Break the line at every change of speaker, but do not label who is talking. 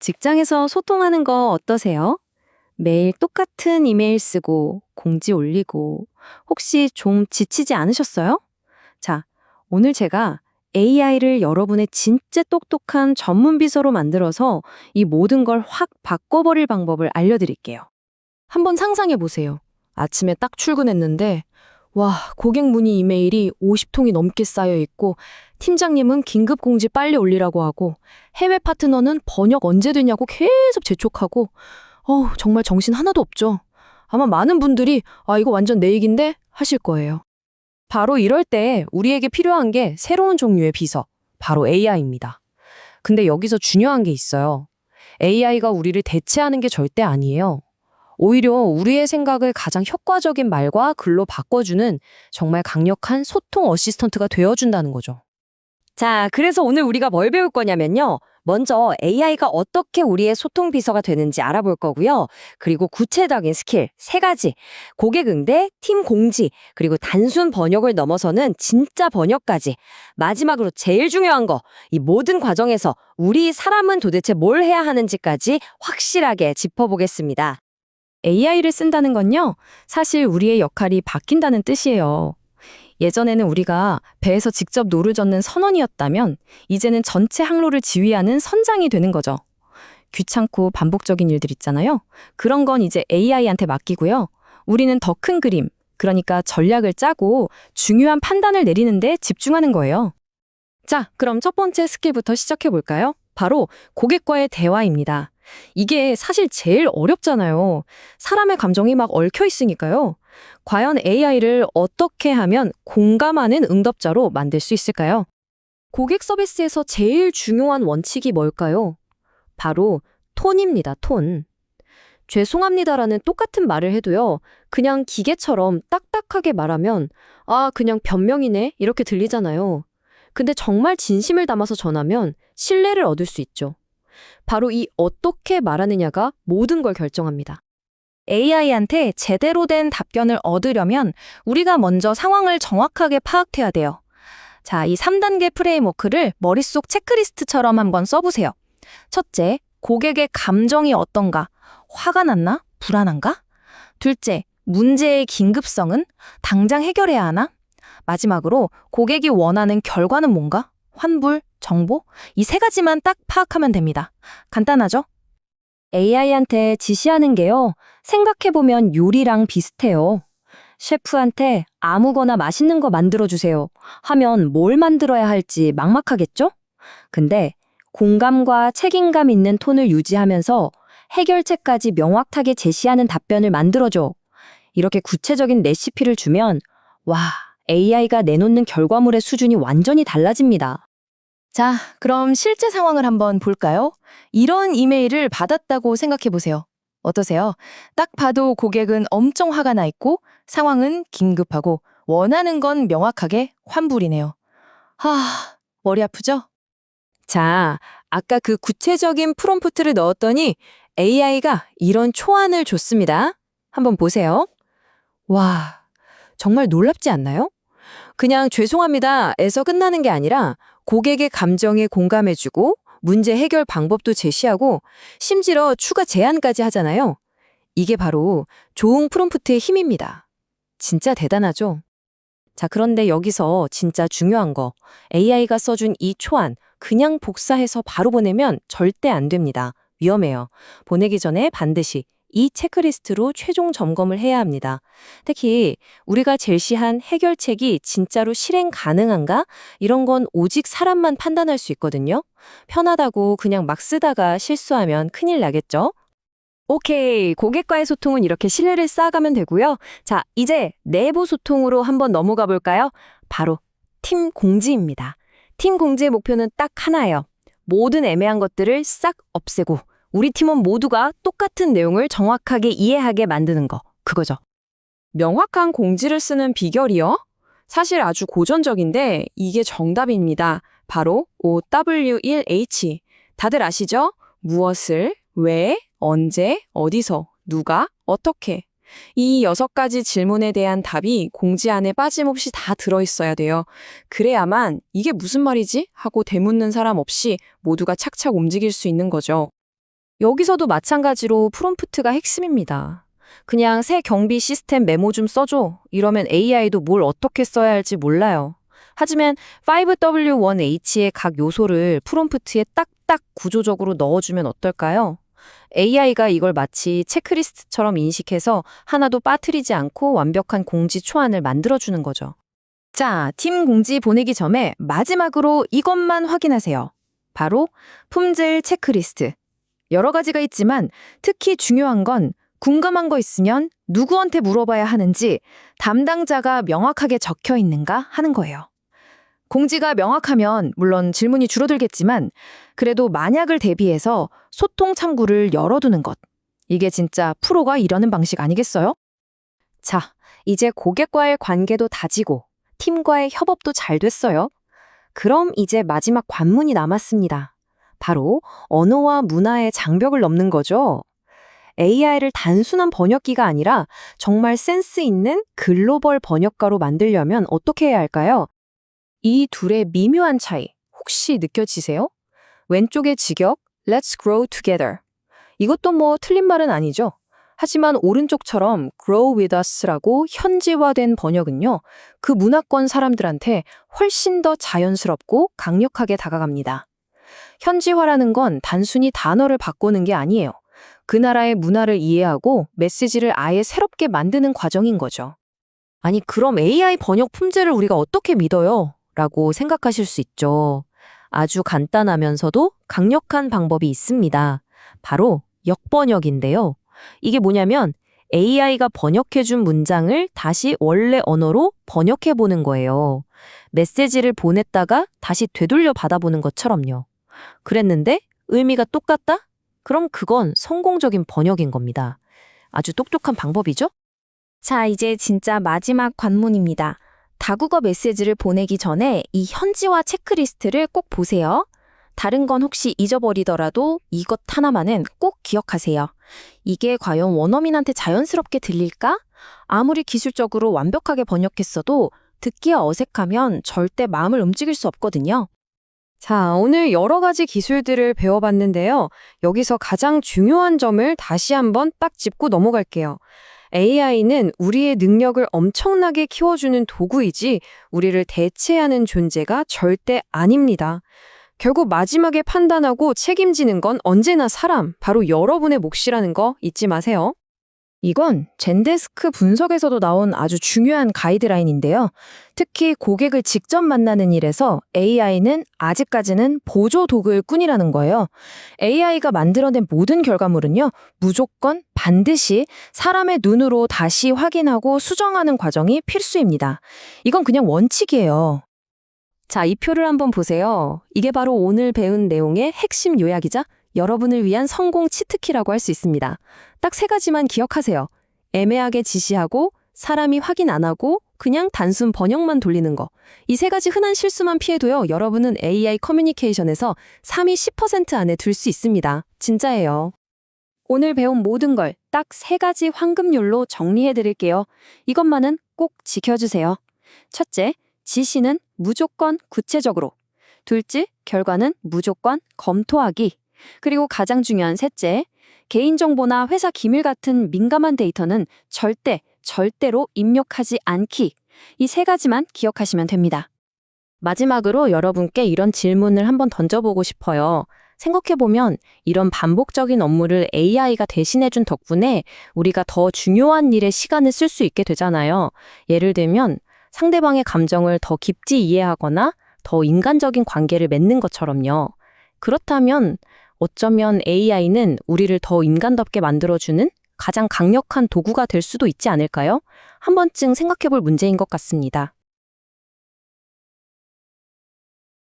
직장에서 소통하는 거 어떠세요? 매일 똑같은 이메일 쓰고 공지 올리고 혹시 좀 지치지 않으셨어요? 자, 오늘 제가 AI를 여러분의 진짜 똑똑한 전문 비서로 만들어서 이 모든 걸 확 바꿔버릴 방법을 알려드릴게요.
한번 상상해 보세요. 아침에 딱 출근했는데, 와, 고객 문의 이메일이 50통이 넘게 쌓여 있고, 팀장님은 긴급 공지 빨리 올리라고 하고, 해외 파트너는 번역 언제 되냐고 계속 재촉하고, 정말 정신 하나도 없죠. 아마 많은 분들이, 이거 완전 내 얘긴데? 하실 거예요.
바로 이럴 때 우리에게 필요한 게 새로운 종류의 비서, 바로 AI입니다. 근데 여기서 중요한 게 있어요. AI가 우리를 대체하는 게 절대 아니에요. 오히려 우리의 생각을 가장 효과적인 말과 글로 바꿔주는 정말 강력한 소통 어시스턴트가 되어준다는 거죠. 자, 그래서 오늘 우리가 뭘 배울 거냐면요. 먼저 AI가 어떻게 우리의 소통 비서가 되는지 알아볼 거고요. 그리고 구체적인 스킬 3가지. 고객 응대, 팀 공지, 그리고 단순 번역을 넘어서는 진짜 번역까지. 마지막으로 제일 중요한 거. 이 모든 과정에서 우리 사람은 도대체 뭘 해야 하는지까지 확실하게 짚어보겠습니다.
AI를 쓴다는 건요, 사실 우리의 역할이 바뀐다는 뜻이에요. 예전에는 우리가 배에서 직접 노를 젓는 선원이었다면, 이제는 전체 항로를 지휘하는 선장이 되는 거죠. 귀찮고 반복적인 일들 있잖아요. 그런 건 이제 AI한테 맡기고요. 우리는 더 큰 그림, 그러니까 전략을 짜고 중요한 판단을 내리는데 집중하는 거예요. 자, 그럼 첫 번째 스킬부터 시작해 볼까요? 바로 고객과의 대화입니다. 이게 사실 제일 어렵잖아요. 사람의 감정이 막 얽혀 있으니까요. 과연 AI를 어떻게 하면 공감하는 응답자로 만들 수 있을까요? 고객 서비스에서 제일 중요한 원칙이 뭘까요? 바로 톤입니다, 톤. 죄송합니다라는 똑같은 말을 해도요, 그냥 기계처럼 딱딱하게 말하면, 그냥 변명이네, 이렇게 들리잖아요. 근데 정말 진심을 담아서 전하면 신뢰를 얻을 수 있죠. 바로 이 어떻게 말하느냐가 모든 걸 결정합니다. AI한테 제대로 된 답변을 얻으려면 우리가 먼저 상황을 정확하게 파악해야 돼요. 자, 이 3단계 프레임워크를 머릿속 체크리스트처럼 한번 써보세요. 첫째, 고객의 감정이 어떤가? 화가 났나? 불안한가? 둘째, 문제의 긴급성은? 당장 해결해야 하나? 마지막으로 고객이 원하는 결과는 뭔가? 환불, 정보? 이 3가지만 딱 파악하면 됩니다. 간단하죠? AI한테 지시하는 게요. 생각해보면 요리랑 비슷해요. 셰프한테 아무거나 맛있는 거 만들어주세요 하면 뭘 만들어야 할지 막막하겠죠? 근데 공감과 책임감 있는 톤을 유지하면서 해결책까지 명확하게 제시하는 답변을 만들어줘. 이렇게 구체적인 레시피를 주면 AI가 내놓는 결과물의 수준이 완전히 달라집니다. 자, 그럼 실제 상황을 한번 볼까요? 이런 이메일을 받았다고 생각해 보세요. 어떠세요? 딱 봐도 고객은 엄청 화가 나 있고 상황은 긴급하고 원하는 건 명확하게 환불이네요. 머리 아프죠?
자, 아까 그 구체적인 프롬프트를 넣었더니 AI가 이런 초안을 줬습니다. 한번 보세요. 와, 정말 놀랍지 않나요? 그냥 죄송합니다에서 끝나는 게 아니라 고객의 감정에 공감해주고 문제 해결 방법도 제시하고 심지어 추가 제안까지 하잖아요. 이게 바로 좋은 프롬프트의 힘입니다. 진짜 대단하죠? 자, 그런데 여기서 진짜 중요한 거, AI가 써준 이 초안 그냥 복사해서 바로 보내면 절대 안 됩니다. 위험해요. 보내기 전에 반드시 이 체크리스트로 최종 점검을 해야 합니다. 특히 우리가 제시한 해결책이 진짜로 실행 가능한가? 이런 건 오직 사람만 판단할 수 있거든요. 편하다고 그냥 막 쓰다가 실수하면 큰일 나겠죠? 오케이, 고객과의 소통은 이렇게 신뢰를 쌓아가면 되고요. 자, 이제 내부 소통으로 한번 넘어가 볼까요? 바로 팀 공지입니다. 팀 공지의 목표는 딱 하나예요. 모든 애매한 것들을 싹 없애고 우리 팀원 모두가 똑같은 내용을 정확하게 이해하게 만드는 거, 그거죠.
명확한 공지를 쓰는 비결이요? 사실 아주 고전적인데 이게 정답입니다. 바로 OW1H. 다들 아시죠? 무엇을, 왜, 언제, 어디서, 누가, 어떻게. 이 6가지 질문에 대한 답이 공지 안에 빠짐없이 다 들어있어야 돼요. 그래야만 이게 무슨 말이지? 하고 되묻는 사람 없이 모두가 착착 움직일 수 있는 거죠.
여기서도 마찬가지로 프롬프트가 핵심입니다. 그냥 새 경비 시스템 메모 좀 써줘. 이러면 AI도 뭘 어떻게 써야 할지 몰라요. 하지만 5W1H의 각 요소를 프롬프트에 딱딱 구조적으로 넣어주면 어떨까요? AI가 이걸 마치 체크리스트처럼 인식해서 하나도 빠뜨리지 않고 완벽한 공지 초안을 만들어주는 거죠. 자, 팀 공지 보내기 전에 마지막으로 이것만 확인하세요. 바로 품질 체크리스트. 여러 가지가 있지만 특히 중요한 건 궁금한 거 있으면 누구한테 물어봐야 하는지 담당자가 명확하게 적혀 있는가 하는 거예요. 공지가 명확하면 물론 질문이 줄어들겠지만 그래도 만약을 대비해서 소통 창구를 열어두는 것. 이게 진짜 프로가 이러는 방식 아니겠어요?
자, 이제 고객과의 관계도 다지고 팀과의 협업도 잘 됐어요. 그럼 이제 마지막 관문이 남았습니다. 바로 언어와 문화의 장벽을 넘는 거죠. AI를 단순한 번역기가 아니라 정말 센스 있는 글로벌 번역가로 만들려면 어떻게 해야 할까요? 이 둘의 미묘한 차이 혹시 느껴지세요? 왼쪽의 직역 Let's grow together. 이것도 뭐 틀린 말은 아니죠. 하지만 오른쪽처럼 grow with us라고 현지화된 번역은요. 그 문화권 사람들한테 훨씬 더 자연스럽고 강력하게 다가갑니다. 현지화라는 건 단순히 단어를 바꾸는 게 아니에요. 그 나라의 문화를 이해하고 메시지를 아예 새롭게 만드는 과정인 거죠. 아니, 그럼 AI 번역 품질을 우리가 어떻게 믿어요? 라고 생각하실 수 있죠. 아주 간단하면서도 강력한 방법이 있습니다. 바로 역번역인데요. 이게 뭐냐면 AI가 번역해준 문장을 다시 원래 언어로 번역해보는 거예요. 메시지를 보냈다가 다시 되돌려 받아보는 것처럼요. 그랬는데 의미가 똑같다? 그럼 그건 성공적인 번역인 겁니다. 아주 똑똑한 방법이죠?
자, 이제 진짜 마지막 관문입니다. 다국어 메시지를 보내기 전에 이 현지화 체크리스트를 꼭 보세요. 다른 건 혹시 잊어버리더라도 이것 하나만은 꼭 기억하세요. 이게 과연 원어민한테 자연스럽게 들릴까? 아무리 기술적으로 완벽하게 번역했어도 듣기에 어색하면 절대 마음을 움직일 수 없거든요.
자, 오늘 여러 가지 기술들을 배워봤는데요. 여기서 가장 중요한 점을 다시 한번 딱 짚고 넘어갈게요. AI는 우리의 능력을 엄청나게 키워주는 도구이지 우리를 대체하는 존재가 절대 아닙니다. 결국 마지막에 판단하고 책임지는 건 언제나 사람, 바로 여러분의 몫이라는 거 잊지 마세요.
이건 젠데스크 분석에서도 나온 아주 중요한 가이드라인인데요. 특히 고객을 직접 만나는 일에서 AI는 아직까지는 보조 도구일 뿐이라는 거예요. AI가 만들어낸 모든 결과물은요, 무조건 반드시 사람의 눈으로 다시 확인하고 수정하는 과정이 필수입니다. 이건 그냥 원칙이에요.
자, 이 표를 한번 보세요. 이게 바로 오늘 배운 내용의 핵심 요약이자 여러분을 위한 성공 치트키라고 할 수 있습니다. 딱 3가지만 기억하세요. 애매하게 지시하고 사람이 확인 안 하고 그냥 단순 번역만 돌리는 거. 이 3가지 흔한 실수만 피해도요. 여러분은 AI 커뮤니케이션에서 상위 10% 안에 들 수 있습니다. 진짜예요. 오늘 배운 모든 걸 딱 3가지 황금률로 정리해 드릴게요. 이것만은 꼭 지켜주세요. 첫째, 지시는 무조건 구체적으로. 둘째, 결과는 무조건 검토하기. 그리고 가장 중요한 셋째, 개인정보나 회사 기밀 같은 민감한 데이터는 절대로 입력하지 않기. 이 3가지만 기억하시면 됩니다. 마지막으로 여러분께 이런 질문을 한번 던져보고 싶어요. 생각해보면 이런 반복적인 업무를 AI가 대신해준 덕분에 우리가 더 중요한 일에 시간을 쓸 수 있게 되잖아요. 예를 들면 상대방의 감정을 더 깊이 이해하거나 더 인간적인 관계를 맺는 것처럼요. 그렇다면 어쩌면 AI는 우리를 더 인간답게 만들어주는 가장 강력한 도구가 될 수도 있지 않을까요? 한 번쯤 생각해볼 문제인 것 같습니다.